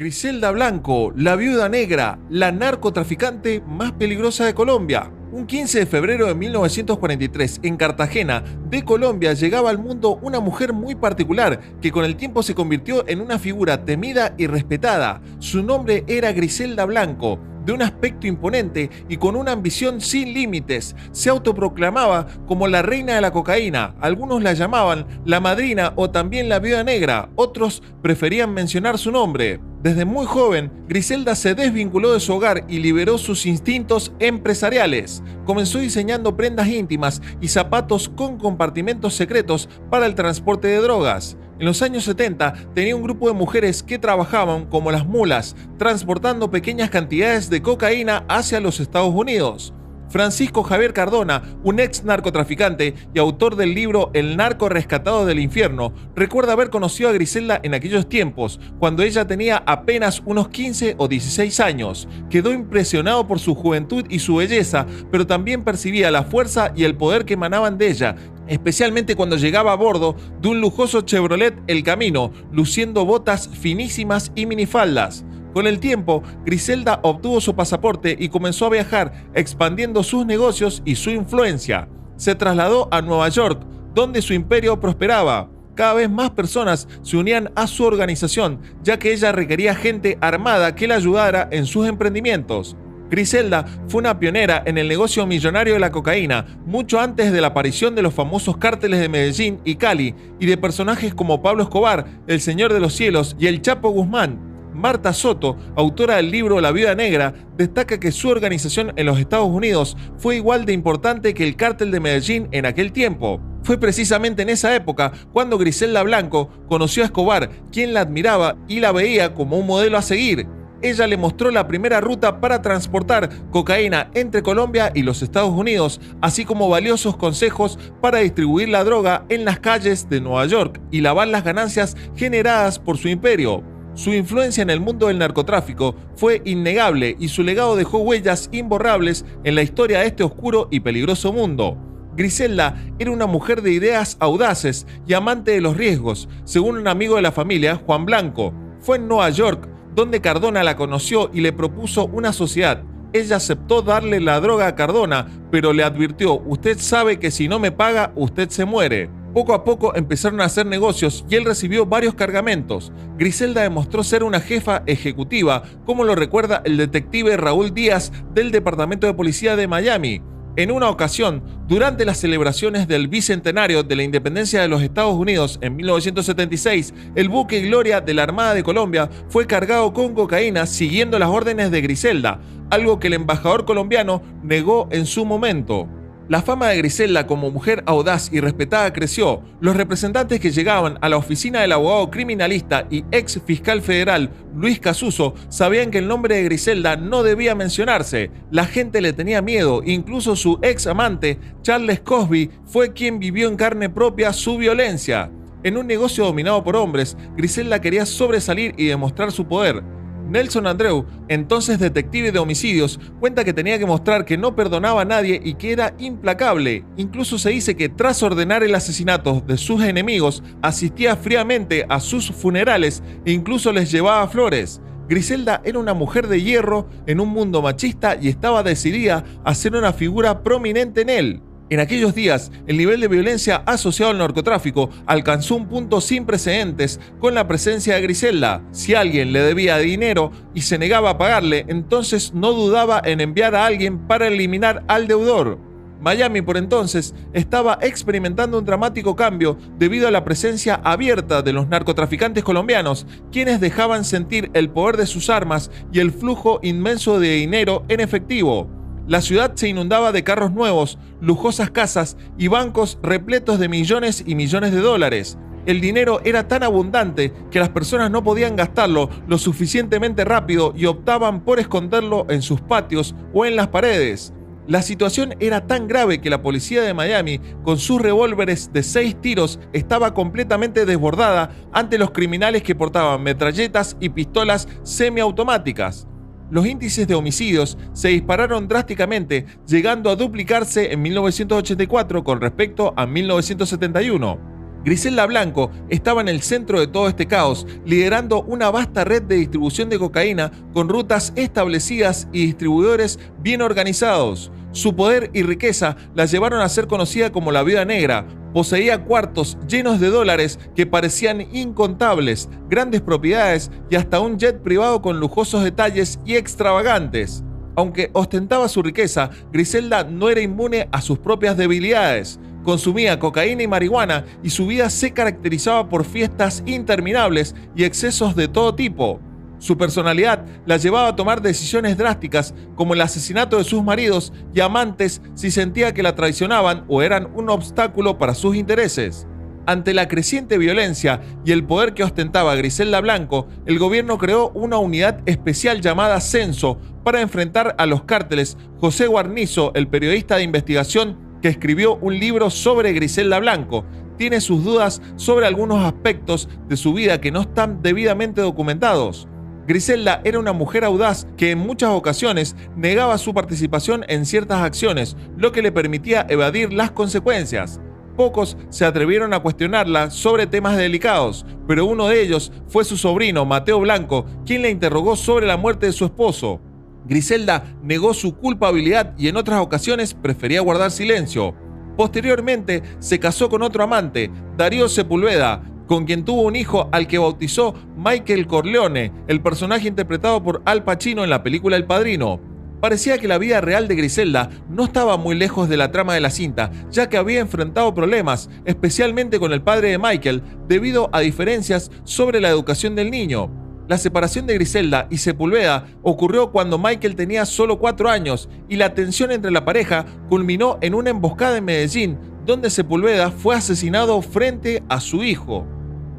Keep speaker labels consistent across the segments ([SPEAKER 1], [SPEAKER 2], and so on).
[SPEAKER 1] Griselda Blanco, la viuda negra, la narcotraficante más peligrosa de Colombia. Un 15 de febrero de 1943, en Cartagena, de Colombia, llegaba al mundo una mujer muy particular que con el tiempo se convirtió en una figura temida y respetada. Su nombre era Griselda Blanco. De un aspecto imponente y con una ambición sin límites, se autoproclamaba como la reina de la cocaína. Algunos la llamaban la madrina o también la viuda negra, otros preferían mencionar su nombre. Desde muy joven, Griselda se desvinculó de su hogar y liberó sus instintos empresariales. Comenzó diseñando prendas íntimas y zapatos con compartimentos secretos para el transporte de drogas. En los años 70 tenía un grupo de mujeres que trabajaban como las mulas, transportando pequeñas cantidades de cocaína hacia los Estados Unidos. Francisco Javier Cardona, un ex narcotraficante y autor del libro El narco rescatado del infierno, recuerda haber conocido a Griselda en aquellos tiempos, cuando ella tenía apenas unos 15 o 16 años. Quedó impresionado por su juventud y su belleza, pero también percibía la fuerza y el poder que emanaban de ella, especialmente cuando llegaba a bordo de un lujoso Chevrolet El Camino, luciendo botas finísimas y minifaldas. Con el tiempo, Griselda obtuvo su pasaporte y comenzó a viajar, expandiendo sus negocios y su influencia. Se trasladó a Nueva York, donde su imperio prosperaba. Cada vez más personas se unían a su organización, ya que ella requería gente armada que la ayudara en sus emprendimientos. Griselda fue una pionera en el negocio millonario de la cocaína, mucho antes de la aparición de los famosos cárteles de Medellín y Cali, y de personajes como Pablo Escobar, el Señor de los Cielos y el Chapo Guzmán. Marta Soto, autora del libro La Viuda Negra, destaca que su organización en los Estados Unidos fue igual de importante que el cártel de Medellín en aquel tiempo. Fue precisamente en esa época cuando Griselda Blanco conoció a Escobar, quien la admiraba y la veía como un modelo a seguir. Ella le mostró la primera ruta para transportar cocaína entre Colombia y los Estados Unidos, así como valiosos consejos para distribuir la droga en las calles de Nueva York y lavar las ganancias generadas por su imperio. Su influencia en el mundo del narcotráfico fue innegable y su legado dejó huellas imborrables en la historia de este oscuro y peligroso mundo. Griselda era una mujer de ideas audaces y amante de los riesgos, según un amigo de la familia, Juan Blanco. Fue en Nueva York donde Cardona la conoció y le propuso una sociedad. Ella aceptó darle la droga a Cardona, pero le advirtió: usted sabe que si no me paga, usted se muere. Poco a poco empezaron a hacer negocios y él recibió varios cargamentos. Griselda demostró ser una jefa ejecutiva, como lo recuerda el detective Raúl Díaz del Departamento de Policía de Miami. En una ocasión, durante las celebraciones del bicentenario de la independencia de los Estados Unidos en 1976, el buque Gloria de la Armada de Colombia fue cargado con cocaína siguiendo las órdenes de Griselda, algo que el embajador colombiano negó en su momento. La fama de Griselda como mujer audaz y respetada creció. Los representantes que llegaban a la oficina del abogado criminalista y ex fiscal federal Luis Casuso sabían que el nombre de Griselda no debía mencionarse. La gente le tenía miedo, incluso su ex amante Charles Cosby fue quien vivió en carne propia su violencia. En un negocio dominado por hombres, Griselda quería sobresalir y demostrar su poder. Nelson Andreu, entonces detective de homicidios, cuenta que tenía que mostrar que no perdonaba a nadie y que era implacable. Incluso se dice que tras ordenar el asesinato de sus enemigos, asistía fríamente a sus funerales e incluso les llevaba flores. Griselda era una mujer de hierro en un mundo machista y estaba decidida a ser una figura prominente en él. En aquellos días, el nivel de violencia asociado al narcotráfico alcanzó un punto sin precedentes con la presencia de Griselda. Si alguien le debía dinero y se negaba a pagarle, entonces no dudaba en enviar a alguien para eliminar al deudor. Miami, por entonces, estaba experimentando un dramático cambio debido a la presencia abierta de los narcotraficantes colombianos, quienes dejaban sentir el poder de sus armas y el flujo inmenso de dinero en efectivo. La ciudad se inundaba de carros nuevos, lujosas casas y bancos repletos de millones y millones de dólares. El dinero era tan abundante que las personas no podían gastarlo lo suficientemente rápido y optaban por esconderlo en sus patios o en las paredes. La situación era tan grave que la policía de Miami, con sus revólveres de 6 tiros, estaba completamente desbordada ante los criminales que portaban metralletas y pistolas semiautomáticas. Los índices de homicidios se dispararon drásticamente, llegando a duplicarse en 1984 con respecto a 1971. Griselda Blanco estaba en el centro de todo este caos, liderando una vasta red de distribución de cocaína con rutas establecidas y distribuidores bien organizados. Su poder y riqueza la llevaron a ser conocida como la Viuda Negra. Poseía cuartos llenos de dólares que parecían incontables, grandes propiedades y hasta un jet privado con lujosos detalles y extravagantes. Aunque ostentaba su riqueza, Griselda no era inmune a sus propias debilidades. Consumía cocaína y marihuana y su vida se caracterizaba por fiestas interminables y excesos de todo tipo. Su personalidad la llevaba a tomar decisiones drásticas como el asesinato de sus maridos y amantes si sentía que la traicionaban o eran un obstáculo para sus intereses. Ante la creciente violencia y el poder que ostentaba Griselda Blanco, el gobierno creó una unidad especial llamada Censo para enfrentar a los cárteles. José Guarnizo, el periodista de investigación que escribió un libro sobre Griselda Blanco, tiene sus dudas sobre algunos aspectos de su vida que no están debidamente documentados. Griselda era una mujer audaz que en muchas ocasiones negaba su participación en ciertas acciones, lo que le permitía evadir las consecuencias. Pocos se atrevieron a cuestionarla sobre temas delicados, pero uno de ellos fue su sobrino, Mateo Blanco, quien la interrogó sobre la muerte de su esposo. Griselda negó su culpabilidad y en otras ocasiones prefería guardar silencio. Posteriormente se casó con otro amante, Darío Sepúlveda, con quien tuvo un hijo al que bautizó Michael Corleone, el personaje interpretado por Al Pacino en la película El Padrino. Parecía que la vida real de Griselda no estaba muy lejos de la trama de la cinta, ya que había enfrentado problemas, especialmente con el padre de Michael, debido a diferencias sobre la educación del niño. La separación de Griselda y Sepúlveda ocurrió cuando Michael tenía solo 4 años y la tensión entre la pareja culminó en una emboscada en Medellín, donde Sepúlveda fue asesinado frente a su hijo.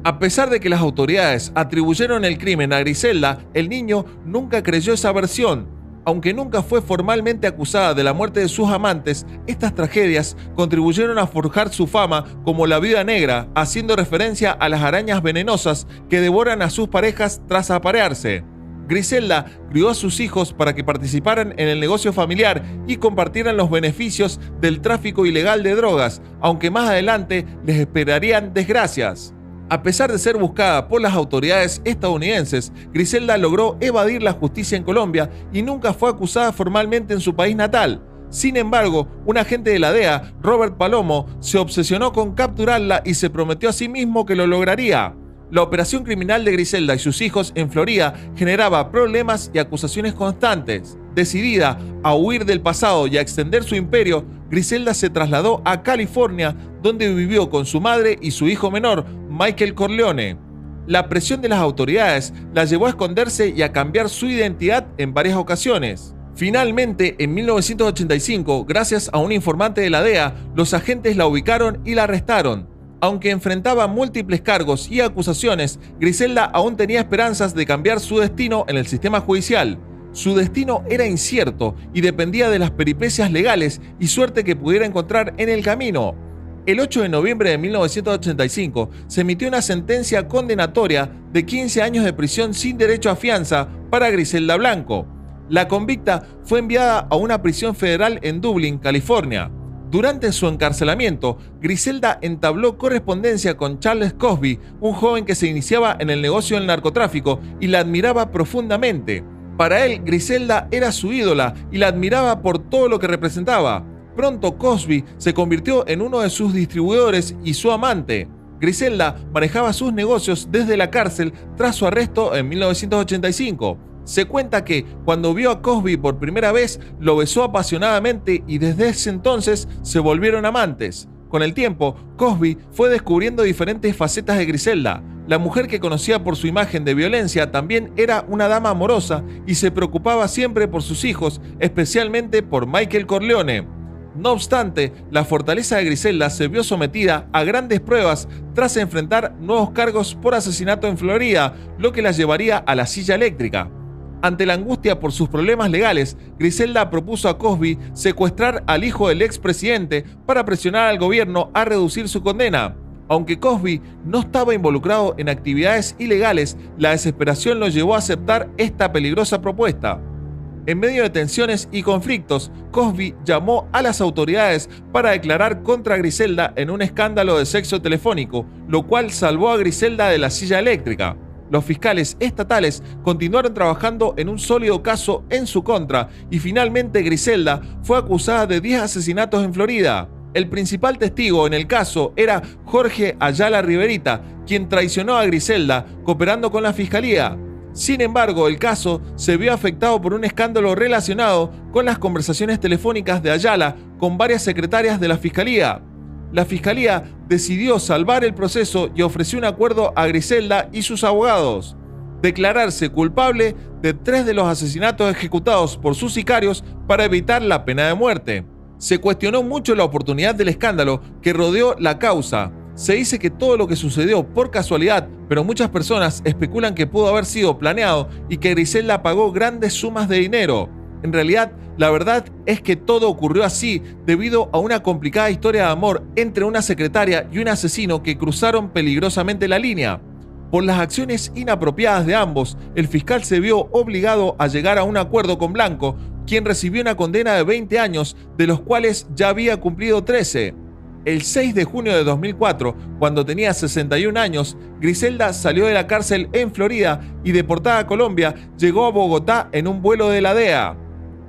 [SPEAKER 1] A pesar de que las autoridades atribuyeron el crimen a Griselda, el niño nunca creyó esa versión. Aunque nunca fue formalmente acusada de la muerte de sus amantes, estas tragedias contribuyeron a forjar su fama como la Viuda Negra, haciendo referencia a las arañas venenosas que devoran a sus parejas tras aparearse. Griselda crió a sus hijos para que participaran en el negocio familiar y compartieran los beneficios del tráfico ilegal de drogas, aunque más adelante les esperarían desgracias. A pesar de ser buscada por las autoridades estadounidenses, Griselda logró evadir la justicia en Colombia y nunca fue acusada formalmente en su país natal. Sin embargo, un agente de la DEA, Robert Palomo, se obsesionó con capturarla y se prometió a sí mismo que lo lograría. La operación criminal de Griselda y sus hijos en Florida generaba problemas y acusaciones constantes. Decidida a huir del pasado y a extender su imperio, Griselda se trasladó a California, donde vivió con su madre y su hijo menor, Michael Corleone. La presión de las autoridades la llevó a esconderse y a cambiar su identidad en varias ocasiones. Finalmente, en 1985, gracias a un informante de la DEA, los agentes la ubicaron y la arrestaron. Aunque enfrentaba múltiples cargos y acusaciones, Griselda aún tenía esperanzas de cambiar su destino en el sistema judicial. Su destino era incierto y dependía de las peripecias legales y suerte que pudiera encontrar en el camino. El 8 de noviembre de 1985 se emitió una sentencia condenatoria de 15 años de prisión sin derecho a fianza para Griselda Blanco. La convicta fue enviada a una prisión federal en Dublín, California. Durante su encarcelamiento, Griselda entabló correspondencia con Charles Cosby, un joven que se iniciaba en el negocio del narcotráfico y la admiraba profundamente. Para él, Griselda era su ídola y la admiraba por todo lo que representaba. Pronto Cosby se convirtió en uno de sus distribuidores y su amante. Griselda manejaba sus negocios desde la cárcel tras su arresto en 1985. Se cuenta que cuando vio a Cosby por primera vez, lo besó apasionadamente y desde ese entonces se volvieron amantes. Con el tiempo, Cosby fue descubriendo diferentes facetas de Griselda. La mujer que conocía por su imagen de violencia también era una dama amorosa y se preocupaba siempre por sus hijos, especialmente por Michael Corleone. No obstante, la fortaleza de Griselda se vio sometida a grandes pruebas tras enfrentar nuevos cargos por asesinato en Florida, lo que la llevaría a la silla eléctrica. Ante la angustia por sus problemas legales, Griselda propuso a Cosby secuestrar al hijo del expresidente para presionar al gobierno a reducir su condena. Aunque Cosby no estaba involucrado en actividades ilegales, la desesperación lo llevó a aceptar esta peligrosa propuesta. En medio de tensiones y conflictos, Cosby llamó a las autoridades para declarar contra Griselda en un escándalo de sexo telefónico, lo cual salvó a Griselda de la silla eléctrica. Los fiscales estatales continuaron trabajando en un sólido caso en su contra y finalmente Griselda fue acusada de 10 asesinatos en Florida. El principal testigo en el caso era Jorge Ayala Riverita, quien traicionó a Griselda cooperando con la fiscalía. Sin embargo, el caso se vio afectado por un escándalo relacionado con las conversaciones telefónicas de Ayala con varias secretarias de la fiscalía. La fiscalía decidió salvar el proceso y ofreció un acuerdo a Griselda y sus abogados: declararse culpable de 3 de los asesinatos ejecutados por sus sicarios para evitar la pena de muerte. Se cuestionó mucho la oportunidad del escándalo que rodeó la causa. Se dice que todo lo que sucedió por casualidad, pero muchas personas especulan que pudo haber sido planeado y que Griselda pagó grandes sumas de dinero. En realidad, la verdad es que todo ocurrió así debido a una complicada historia de amor entre una secretaria y un asesino que cruzaron peligrosamente la línea. Por las acciones inapropiadas de ambos, el fiscal se vio obligado a llegar a un acuerdo con Blanco, quien recibió una condena de 20 años, de los cuales ya había cumplido 13. El 6 de junio de 2004, cuando tenía 61 años, Griselda salió de la cárcel en Florida y, deportada a Colombia, llegó a Bogotá en un vuelo de la DEA.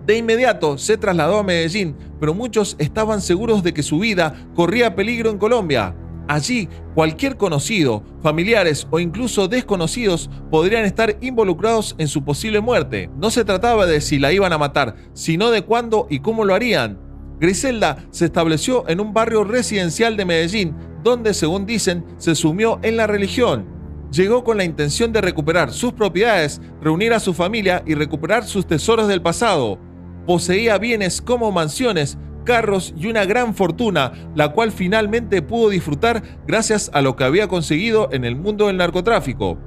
[SPEAKER 1] De inmediato se trasladó a Medellín, pero muchos estaban seguros de que su vida corría peligro en Colombia. Allí, cualquier conocido, familiares o incluso desconocidos podrían estar involucrados en su posible muerte. No se trataba de si la iban a matar, sino de cuándo y cómo lo harían. Griselda se estableció en un barrio residencial de Medellín, donde, según dicen, se sumió en la religión. Llegó con la intención de recuperar sus propiedades, reunir a su familia y recuperar sus tesoros del pasado. Poseía bienes como mansiones, carros y una gran fortuna, la cual finalmente pudo disfrutar gracias a lo que había conseguido en el mundo del narcotráfico.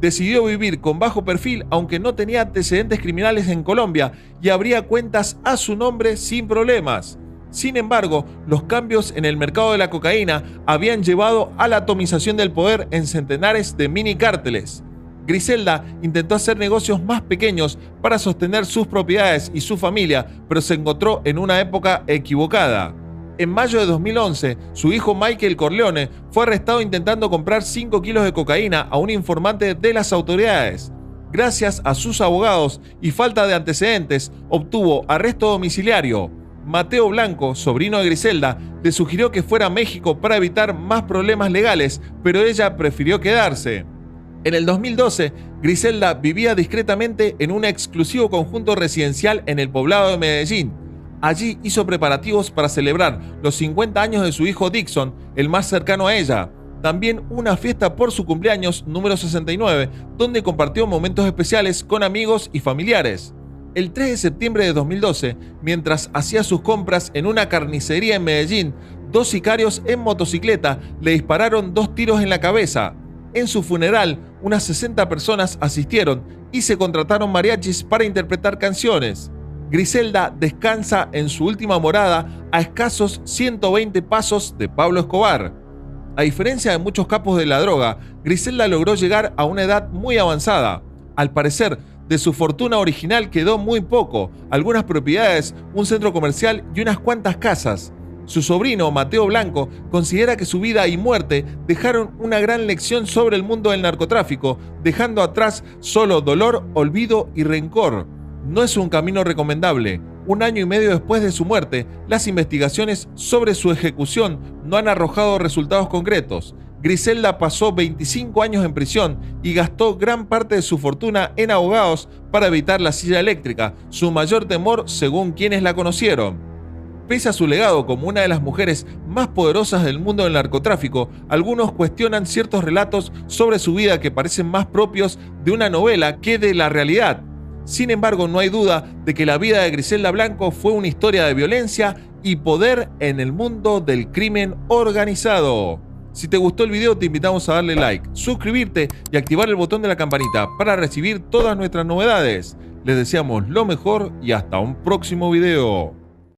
[SPEAKER 1] Decidió vivir con bajo perfil, aunque no tenía antecedentes criminales en Colombia, y abría cuentas a su nombre sin problemas. Sin embargo, los cambios en el mercado de la cocaína habían llevado a la atomización del poder en centenares de mini cárteles. Griselda intentó hacer negocios más pequeños para sostener sus propiedades y su familia, pero se encontró en una época equivocada. En mayo de 2011, su hijo Michael Corleone fue arrestado intentando comprar 5 kilos de cocaína a un informante de las autoridades. Gracias a sus abogados y falta de antecedentes, obtuvo arresto domiciliario. Mateo Blanco, sobrino de Griselda, le sugirió que fuera a México para evitar más problemas legales, pero ella prefirió quedarse. En el 2012, Griselda vivía discretamente en un exclusivo conjunto residencial en el poblado de Medellín. Allí hizo preparativos para celebrar los 50 años de su hijo Dixon, el más cercano a ella. También una fiesta por su cumpleaños número 69, donde compartió momentos especiales con amigos y familiares. El 3 de septiembre de 2012, mientras hacía sus compras en una carnicería en Medellín, 2 sicarios en motocicleta le dispararon 2 tiros en la cabeza. En su funeral, unas 60 personas asistieron y se contrataron mariachis para interpretar canciones. Griselda descansa en su última morada a escasos 120 pasos de Pablo Escobar. A diferencia de muchos capos de la droga, Griselda logró llegar a una edad muy avanzada. Al parecer, de su fortuna original quedó muy poco: algunas propiedades, un centro comercial y unas cuantas casas. Su sobrino, Mateo Blanco, considera que su vida y muerte dejaron una gran lección sobre el mundo del narcotráfico, dejando atrás solo dolor, olvido y rencor. No es un camino recomendable. 1 año y medio después de su muerte, las investigaciones sobre su ejecución no han arrojado resultados concretos. Griselda pasó 25 años en prisión y gastó gran parte de su fortuna en abogados para evitar la silla eléctrica, su mayor temor según quienes la conocieron. Pese a su legado como una de las mujeres más poderosas del mundo del narcotráfico, algunos cuestionan ciertos relatos sobre su vida que parecen más propios de una novela que de la realidad. Sin embargo, no hay duda de que la vida de Griselda Blanco fue una historia de violencia y poder en el mundo del crimen organizado. Si te gustó el video, te invitamos a darle like, suscribirte y activar el botón de la campanita para recibir todas nuestras novedades. Les deseamos lo mejor y hasta un próximo video.